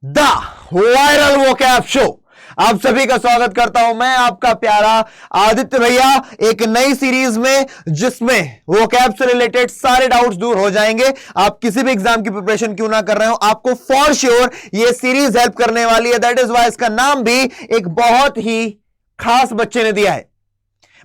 The viral vocab show. आप सभी का स्वागत करता हूं मैं, आपका प्यारा आदित्य भैया, एक नई सीरीज में जिसमें वोकैब से रिलेटेड सारे डाउट्स दूर हो जाएंगे। आप किसी भी एग्जाम की प्रिपरेशन क्यों ना कर रहे हो, आपको फॉर श्योर ये सीरीज हेल्प करने वाली है। दैट इज वाई इसका नाम भी एक बहुत ही खास बच्चे ने दिया है।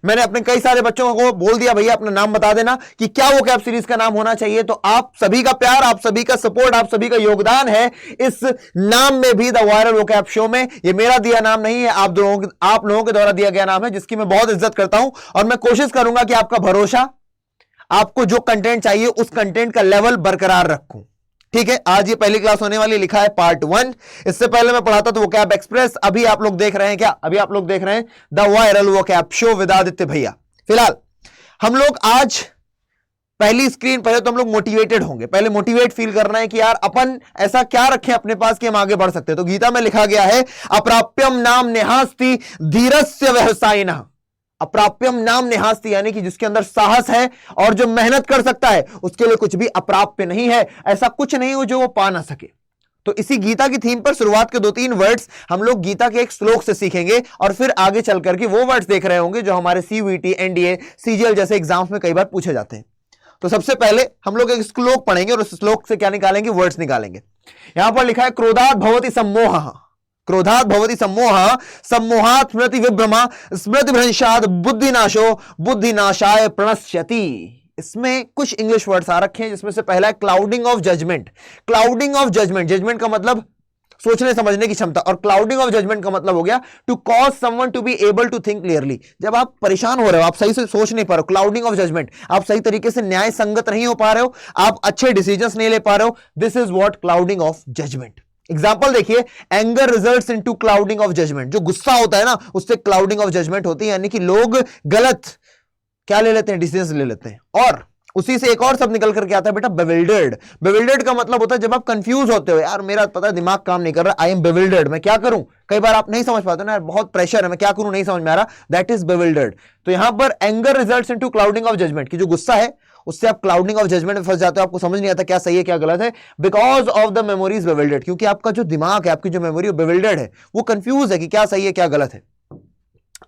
मैंने अपने कई सारे बच्चों को बोल दिया, भैया अपना नाम बता देना कि क्या वो कैब सीरीज का नाम होना चाहिए। तो आप सभी का प्यार, आप सभी का सपोर्ट, आप सभी का योगदान है इस नाम में भी, द वायरल वोकैब शो में। ये मेरा दिया नाम नहीं है, आप लोगों के द्वारा दिया गया नाम है, जिसकी मैं बहुत इज्जत करता हूं। और मैं कोशिश करूंगा कि आपका भरोसा, आपको जो कंटेंट चाहिए उस कंटेंट का लेवल बरकरार रखूं। ठीक है, आज ये पहली क्लास होने वाली, लिखा है पार्ट 1। इससे पहले मैं पढ़ाता तो वोकैब एक्सप्रेस। अभी आप लोग देख रहे हैं क्या? अभी आप लोग देख रहे हैं the viral vocab show with Aditya भैया। फिलहाल हम लोग आज पहली स्क्रीन, पहले तो हम लोग मोटिवेटेड होंगे। पहले मोटिवेट फील करना है कि यार अपन ऐसा क्या रखें अपने पास कि हम आगे बढ़ सकते हैं। तो गीता में लिखा गया है, अप्राप्यम नाम नेहास्ति धीरस्य व्यवसायिनः। अप्राप्यम नाम नेहास्ति, यानी कि जिसके अंदर साहस है और जो मेहनत कर सकता है, उसके लिए कुछ भी अप्राप्य नहीं है। ऐसा कुछ नहीं हो जो वो पा ना सके। तो इसी गीता की थीम पर शुरुआत के 2-3 वर्ड्स हम लोग गीता के एक श्लोक से सीखेंगे और फिर आगे चल करके वो वर्ड्स देख रहे होंगे जो हमारे सीयूईटी, एनडीए, सीजीएल जैसे एग्जाम्स में कई बार पूछे जाते हैं। तो सबसे पहले हम लोग एक श्लोक पढ़ेंगे और उस श्लोक से क्या निकालेंगे? वर्ड्स निकालेंगे। यहां पर लिखा है, क्रोधात् भवति सम्मोहः, क्रोधात् भवति सम्मोहः, सम्मोहात् स्मृति विभ्रमा, स्मृति भ्रंशात् बुद्धिनाशो, बुद्धिनाशाय प्रणश्यति। इसमें कुछ इंग्लिश वर्ड्स आ रखे हैं, जिसमें से पहला है clouding of judgment. Clouding of judgment, judgment का मतलब सोचने समझने की क्षमता, और क्लाउडिंग ऑफ जजमेंट का मतलब हो गया to cause someone to be able to think clearly. जब आप परेशान हो रहे हो, आप सही से सोच नहीं पा रहे हो, क्लाउडिंग ऑफ जजमेंट, आप सही तरीके से न्याय संगत नहीं हो पा रहे हो, आप अच्छे डिसीजंस नहीं ले पा रहे हो, this is what clouding of judgement. Example देखिए, anger results into clouding of judgement. जो गुस्सा होता है ना, उससे क्लाउडिंग ऑफ जजमेंट होती है, यानी कि लोग गलत क्या ले लेते हैं? डिसीजन ले लेते हैं। और उसी से एक और शब्द निकल करके आता है बेटा, बेविल्डर्ड। बेविल्डर्ड का मतलब होता है जब आप कंफ्यूज होते हो, यार मेरा पता है दिमाग काम नहीं कर रहा, आई एम बेविल्डर्ड, मैं क्या करूं। कई बार आप नहीं समझ पाते ना, यार बहुत प्रेशर है, मैं क्या करूं, नहीं समझ में आ रहा, दैट इज बेविल्डर्ड। तो यहां पर anger results into clouding of judgment, की जो गुस्सा है उससे आप क्लाउडिंग ऑफ जजमेंट में फंस जाते हो, आपको समझ नहीं आता क्या सही है क्या गलत है, बिकॉज ऑफ द मेमोरीज बेविल्डर्ड। क्योंकि आपका जो दिमाग है, आपकी जो मेमोरी बेविल्डर्ड है, वो कंफ्यूज है कि क्या सही है क्या गलत है।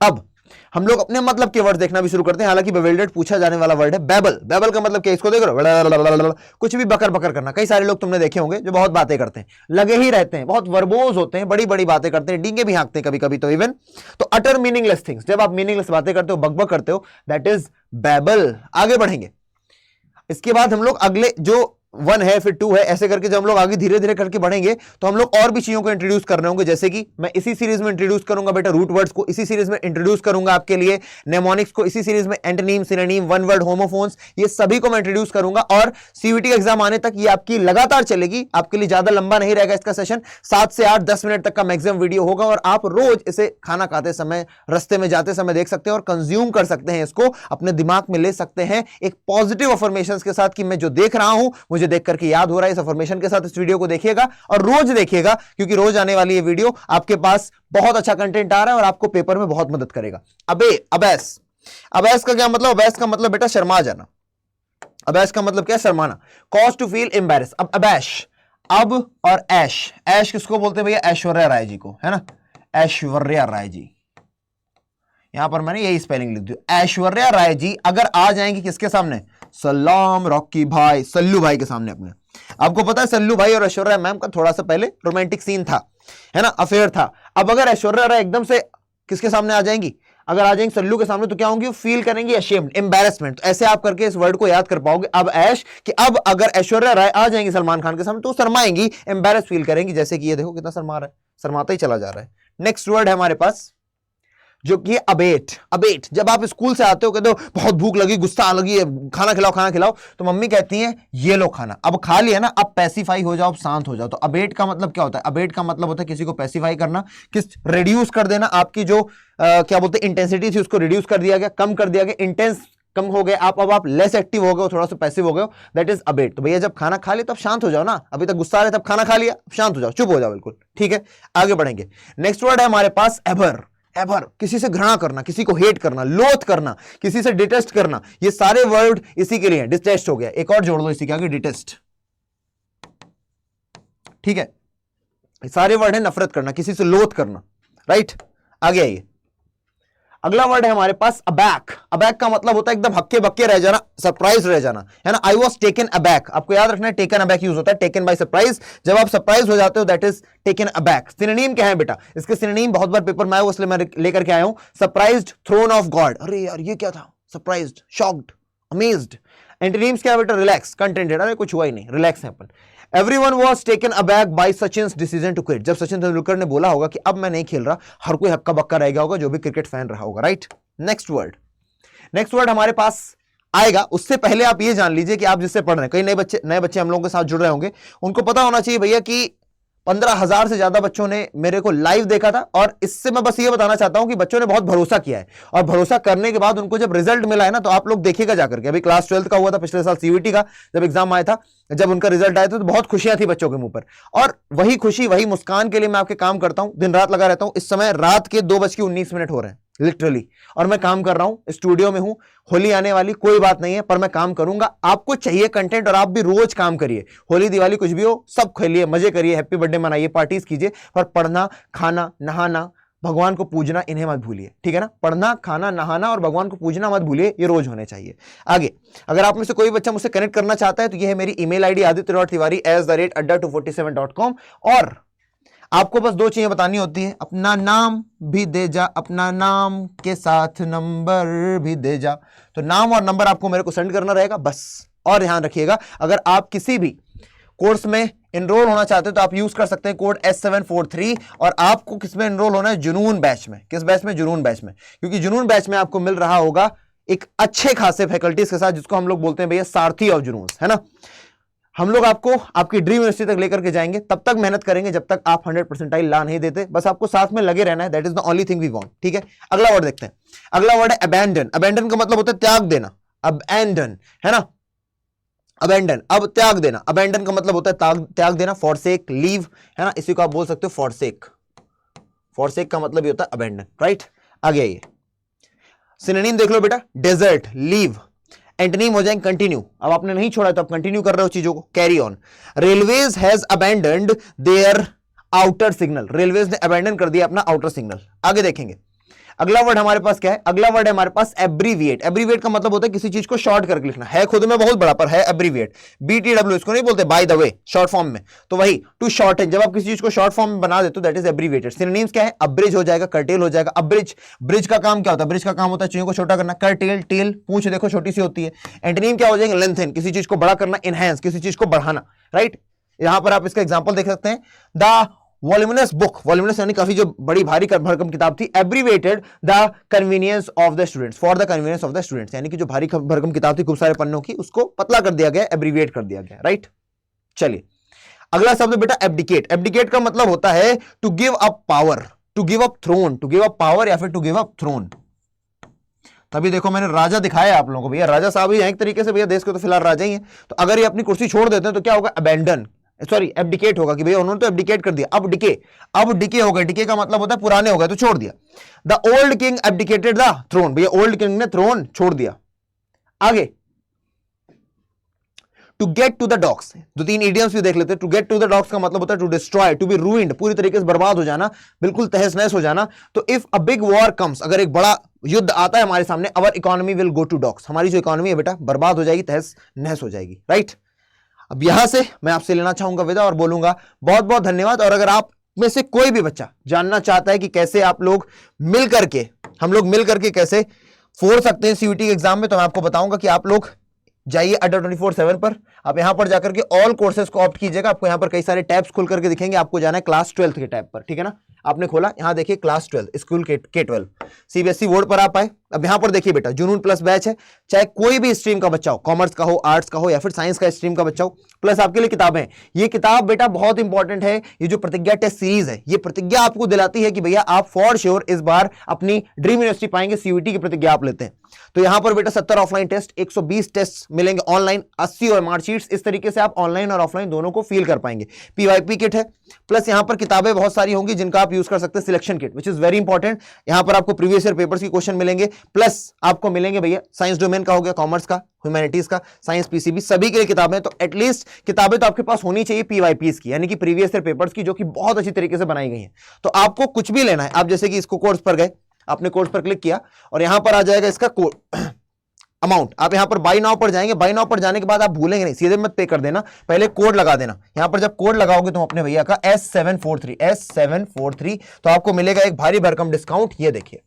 अब हम लोग अपने मतलब के वर्ड देखना भी शुरू करते हैं। हालांकि बेविल्डर्ड पूछा जाने वाला वर्ड है। बेबल, बेबल का मतलब क्या? इसको देख रहे हो, कुछ भी बकर बकर करना। कई सारे लोग तुमने देखे होंगे जो बहुत बातें करते हैं, लगे ही रहते हैं, बहुत वर्बोज होते हैं, बड़ी बड़ी बातें करते हैं, डींगे भी हाँकते हैं कभी कभी तो इवन। तो अटर मीनिंगलेस थिंग्स, जब आप मीनिंगलेस बातें करते हो, बकबक करते हो, दैट इज बेबल। आगे बढ़ेंगे, इसके बाद हम लोग अगले जो 1 है फिर 2 है, ऐसे करके जब हम लोग आगे धीरे धीरे करके बढ़ेंगे तो हम लोग और भी चीजों को इंट्रोड्यूस कर रहे होंगे। जैसे कि मैं इसी सीरीज में इंट्रोड्यूस करूंगा बेटा रूट वर्ड्स को, इसी सीरीज में इंट्रोड्यूस करूंगा आपके लिए नेमोनिक्स को, इसी सीरीज में antonym, synonym, one word, homophones, ये सभी को मैं इंट्रोड्यूस करूंगा। और सीयूईटी एग्जाम आने तक ये आपकी लगातार चलेगी, आपके लिए ज्यादा लंबा नहीं रहेगा इसका सेशन। 7 से 8 10 मिनट तक का मैक्सिमम वीडियो होगा और आप रोज इसे खाना खाते समय, रस्ते में जाते समय देख सकते हैं और कंज्यूम कर सकते हैं, इसको अपने दिमाग में ले सकते हैं एक पॉजिटिव अफर्मेशंस के साथ कि मैं जो देख रहा हूं मुझे देख करके याद हो रहा है। इस अफर्मेशन के साथ इस वीडियो को देखिएगा और रोज देखिएगा, क्योंकि रोज आने वाली ये वीडियो आपके पास बहुत अच्छा कंटेंट आ रहा है और आपको पेपर में बहुत मदद करेगा। अबे अबैस, अबैस का क्या मतलब? अबैस का मतलब बेटा शर्मा जाना। अबैस का मतलब क्या? शर्माना। Cause to feel embarrass. अब अबैश, अब और ऐश, ऐश किसको बोलते हैं भैया? ऐश्वर्या राय जी को, है ना, ऐश्वर्या राय जी। यहां पर मैंने यही स्पेलिंग लिख दी। ऐश्वर्या राय जी अगर आ जाएंगी किसके सामने? सलाम रॉकी भाई, सल्लू भाई के सामने अपने। आपको पता है सल्लू भाई और ऐश्वर्या मैम का थोड़ा सा पहले रोमांटिक सीन था, है ना, अफेयर था। अब अगर ऐश्वर्या राय एकदम से किसके सामने आ जाएंगी? अगर आ जाएंगे सल्लू के सामने तो क्या होंगी? फील करेंगी अशेम्ड, एम्बैरेसमेंट। ऐसे आप करके इस वर्ड को याद कर पाओगे। अब ऐश, कि अब अगर ऐश्वर्या राय आ जाएंगी सलमान खान के सामने तो शर्माएंगी, एम्बैरेस फील करेंगी। जैसे कि ये देखो कितना शर्मा रहा है, शर्माता ही चला जा रहा है। नेक्स्ट वर्ड है हमारे पास जो कि अबेट। अबेट, जब आप स्कूल से आते हो, कहते हो बहुत भूख लगी, गुस्सा आ लगी है, खाना खिलाओ खाना खिलाओ, तो मम्मी कहती है ये लो खाना। अब खा लिया ना, अब पैसिफाई हो जाओ, अब शांत हो जाओ। तो अबेट का मतलब क्या होता है? अबेट का मतलब होता है किसी को पैसिफाई करना, किस रिड्यूस कर देना, आपकी जो क्या बोलते हैं इंटेंसिटी थी उसको रिड्यूस कर दिया गया, कम कर दिया गया, इंटेंस कम हो गए आप, अब आप लेस एक्टिव हो गए, थोड़ा सा पैसिव हो गए, दैट इज अबेट। तो भैया जब खाना खा लिया तब शांत हो जाओ ना, अभी तक गुस्सा आ रहा है, तब खाना खा लिया, शांत हो जाओ, चुप हो जाओ बिल्कुल, ठीक है। आगे बढ़ेंगे, नेक्स्ट वर्ड है हमारे पास एवर। एवर, किसी से घृणा करना, किसी को हेट करना, लोथ करना, किसी से डिटेस्ट करना, ये सारे वर्ड इसी के लिए हैं। डिटेस्ट हो गया, एक और जोड़ दो इसी के आगे, डिटेस्ट, ठीक है। सारे वर्ड है नफरत करना, किसी से लोथ करना, राइट। आगे आइए, अगला वर्ड है हमारे पास अबैक। अबैक का मतलब होता है एकदम हक्के बक्के रह जाना, सरप्राइज रह जाना, है ना। आई वॉज टेकन अबैक, आपको याद रखना है टेकन अबैक यूज होता है टेकन बाय सरप्राइज, जब आप सरप्राइज हो जाते हो that is taken aback. Synonym क्या है बेटा, इसके सिनोनिम बहुत बार पेपर में आया, इसलिए मैं लेकर के आया हूं। सरप्राइज्ड, थ्रोन ऑफ गॉड, अरे यार ये क्या था, सरप्राइज्ड, शॉक्ड, अमेज्ड। एंटीनिम्स क्या है बेटा, रिलैक्स, कंटेंटेड, अरे कुछ हुआ ही नहीं, रिलैक्स है अपन। Everyone was taken aback by Sachin's decision to quit। जब सचिन तेंदुलकर ने बोला होगा कि अब मैं नहीं खेल रहा, हर कोई हक्का बक्का रह गया होगा जो भी क्रिकेट फैन रहा होगा, राइट। नेक्स्ट वर्ड हमारे पास आएगा, उससे पहले आप ये जान लीजिए कि आप जिससे पढ़ रहे हैं, कई नए बच्चे हम लोगों के साथ जुड़ रहे होंगे, उनको पता होना चाहिए भैया कि 15,000 से ज्यादा बच्चों ने मेरे को लाइव देखा था, और इससे मैं बस ये बताना चाहता हूं कि बच्चों ने बहुत भरोसा किया है, और भरोसा करने के बाद उनको जब रिजल्ट मिला है ना, तो आप लोग देखिएगा जाकर के। अभी क्लास 12th का हुआ था पिछले साल, सीयूईटी का जब एग्जाम आया था, जब उनका रिजल्ट आया था तो बहुत खुशियां थी बच्चों के मुंह पर, और वही खुशी वही मुस्कान के लिए मैं आपके काम करता हूं, दिन रात लगा रहता हूं। इस समय रात के 2:19 हो रहे हैं लिटरली, और मैं काम कर रहा हूं, स्टूडियो में हूं। होली आने वाली, कोई बात नहीं है, पर मैं काम करूंगा। आपको चाहिए कंटेंट, और आप भी रोज काम करिए, होली दिवाली कुछ भी हो, सब खेलिए, मजे करिए, हैप्पी बर्थडे मनाइए, पार्टीज कीजिए, पर पढ़ना, खाना, नहाना, भगवान को पूजना, इन्हें मत भूलिए, ठीक है ना। पढ़ना, खाना, नहाना और भगवान को पूजना मत भूलिए, ये रोज होने चाहिए। आगे, अगर आप में से कोई बच्चा मुझसे कनेक्ट करना चाहता है तो ये है मेरी ईमेल आईडी aditya.tiwari@adda247.com, और आपको बस 2 चीजें बतानी होती है, अपना नाम भी दे जा, अपना नाम के साथ नंबर भी दे जा। तो नाम और नंबर आपको मेरे को सेंड करना रहेगा बस। और ध्यान रखिएगा, अगर आप किसी भी कोर्स में एनरोल होना चाहते हैं तो आप यूज कर सकते हैं कोड S743, और आपको किस में एनरोल होना है, जुनून बैच में। किस बैच में, जुनून बैच में, क्योंकि जुनून बैच में आपको मिल रहा होगा एक अच्छे खासे फैकल्टीज के साथ, जिसको हम लोग बोलते हैं भैया सारथी ऑफ जुनून, है ना। हम लोग आपको आपकी ड्रीम यूनिवर्सिटी तक लेकर के जाएंगे, तब तक मेहनत करेंगे जब तक आप 100% ला नहीं देते, बस आपको साथ में लगे रहना है, that is the only thing we want, ठीक है। अगला वर्ड देखते हैं, अगला वर्ड है अबैंडन। अबैंडन का मतलब होता है त्याग देना, अबैंडन, है ना, अबैंडन, अब त्याग देना। अबैंडन का मतलब होता है त्याग देना, फॉरसेक, लीव, है ना, इसी को आप बोल सकते हो फॉरसेक। फॉरसेक का मतलब ये होता है अबैंडन, राइट। आगे आइए, सिनोनिम देख लो बेटा, डेजर्ट, लीव। एंटोनिम हो जाएंगे कंटिन्यू, अब आपने नहीं छोड़ा तो आप कंटिन्यू कर रहे हो चीजों को, carry on. Railways has abandoned their outer signal, railways ने अबैंडन कर दिया अपना आउटर सिग्नल। आगे देखेंगे, अगला वर्ड हमारे पास क्या है, अगला वर्ड है हमारे पास एब्रीविएट। एब्रीविएट का मतलब होता है किसी चीज को शॉर्ट करके लिखना, है खुद में बहुत बड़ा पर है एब्रीविएट, BTW, इसको नहीं बोलते by the way, short form में, तो वही टू शॉर्टन, जब आप किसी चीज को शॉर्ट फॉर्म में बना देते हो दैट इज एब्रीविएटेड। सिनोनिम्स क्या है, अब्रिज हो जाएगा, कर्टेल हो जाएगा। अब्रिज, ब्रिज का काम क्या होता है, ब्रिज का काम होता है चीजों को छोटा करना, कर्टेल, टेल, पूंछ देखो छोटी सी होती है। एंटोनिम क्या हो जाएगा, लेंथन, किसी चीज को बड़ा करना, इनहैंस, किसी चीज को बढ़ाना, राइट। यहां पर आप इसका एग्जांपल देख सकते हैं, द वॉल्यूमिनस बुक, वॉल्यूमिनस यानी काफी जो बड़ी भारी भरकम किताब थी, abbreviated the convenience of the students, for the convenience of the students, यानी कि जो भारी भरकम किताब थी खूब सारे पन्नों की, उसको पतला कर दिया गया, एब्रीवेट कर दिया गया, राइट। चलिए, अगला शब्द बेटा एब्डिकेट। एब्डिकेट का मतलब होता है to give up power, to give up throne, to give up power या फिर टू गिव अप थ्रोन। तभी देखो मैंने राजा दिखाया आप लोगों को, भैया राजा साहब ही हैं एक तरीके से, भैया देश को तो फिलहाल राजा ही है, तो अगर ये अपनी कुर्सी छोड़ देते हैं तो क्या होगा, अबैंडन, सॉरी एब्डिकेट होगा, कि भैया उन्होंने तो एब्डिकेट कर दिया, अब डिके हो गए। डिके का मतलब होता है पुराने हो गए तो छोड़ दिया। The old king abdicated the throne, भैया ओल्ड किंग ने थ्रोन छोड़ दिया। आगे, to get to the dogs, 2-3 idioms भी देख लेते हैं। To get to the dogs का मतलब होता है to destroy, to be ruined, पूरी तरीके से बर्बाद हो जाना, बिल्कुल तहस नहस हो जाना। तो if a big war comes, अगर एक बड़ा युद्ध आता है हमारे सामने, our economy will go to dogs, हमारी जो इकोनॉमी है बेटा बर्बाद हो जाएगी, तहस नहस हो जाएगी, राइट। अब यहां से मैं आपसे लेना चाहूंगा विदा और बोलूंगा बहुत बहुत धन्यवाद। और अगर आप में से कोई भी बच्चा जानना चाहता है कि कैसे आप लोग मिल करके, हम लोग मिल करके कैसे फोड़ सकते हैं सीयूईटी के एग्जाम में, तो मैं आपको बताऊंगा कि आप लोग जाइए adda247 पर, आप यहां पर जाकर के ऑल कोर्सेज को ऑप्ट कीजिएगा। आपको यहां पर कई सारे टैब्स खुल करके दिखेंगे, आपको जाना है क्लास 12th के टैब पर, ठीक है ना। आपने खोला, यहां देखिए class 12 school K12 CBSE board पर आप आए। अब यहां पर देखिए बेटा जुनून प्लस बैच है, चाहे कोई भी स्ट्रीम का बच्चा हो, कॉमर्स का हो, आर्ट्स का हो या फिर साइंस का स्ट्रीम का बच्चा हो, प्लस आपके लिए किताबें। ये किताब बेटा बहुत इंपॉर्टेंट है, ये जो प्रतिज्ञा टेस्ट सीरीज है, ये प्रतिज्ञा आपको दिलाती है कि भैया आप फॉर श्योर इस बार अपनी ड्रीम यूनिवर्सिटी पाएंगे, सीयूईटी की प्रतिज्ञा आप लेते हैं। तो यहां पर बेटा 70 ऑफलाइन टेस्ट, 120 टेस्ट मिलेंगे ऑनलाइन, 80 और मार्कशीट्स, इस तरीके से आप ऑनलाइन और ऑफलाइन दोनों को फील कर पाएंगे। PYP किट है, प्लस यहां पर किताबें बहुत सारी होंगी जिनका आप यूज कर सकते हैं, selection kit which is very important. यहां पर आपको प्रीवियस ईयर पेपर्स के क्वेश्चन मिलेंगे, प्लस आपको मिलेंगे भैया साइंस डोमेन का हो गया, कॉमर्स का, ह्यूमैनिटीज का, साइंस, पीसीबी, सभी के लिए किताबें। तो एटलीस्ट किताबें तो आपके पास होनी चाहिए पीवाईपीस की, यानी कि प्रीवियस ईयर पेपर्स की, जो कि बहुत अच्छी तरीके से बनाई गई है। तो आपको कुछ भी लेना है, आप जैसे कि इसको कोर्स पर गए, आपने कोर्स पर क्लिक किया और यहां पर आ जाएगा इसका अमाउंट। आप यहां पर बाई नाउ पर जाएंगे, बाई नाउ पर जाने के बाद आप भूलेंगे नहीं, सीधे मत पे कर देना, पहले कोड लगा देना। यहां पर जब कोड लगाओगे तुम अपने भैया का S743 तो आपको मिलेगा एक भारी भरकम डिस्काउंट। ये देखिए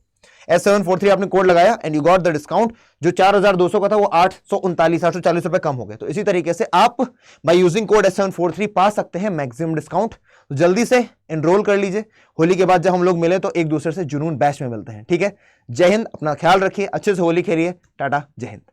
S743 आपने कोड लगाया and you got the discount. जो 4200 का था वो 840 रुपए कम हो गए। तो इसी तरीके से आप बाय यूजिंग कोड S743 पा सकते हैं मैक्सिमम डिस्काउंट। तो जल्दी से एनरोल कर लीजिए। होली के बाद जब हम लोग मिले तो एक दूसरे से जुनून बैच में मिलते हैं। ठीक है, जय हिंद, अपना ख्याल रखिए, अच्छे से होली खेलिए, टाटा, जय हिंद।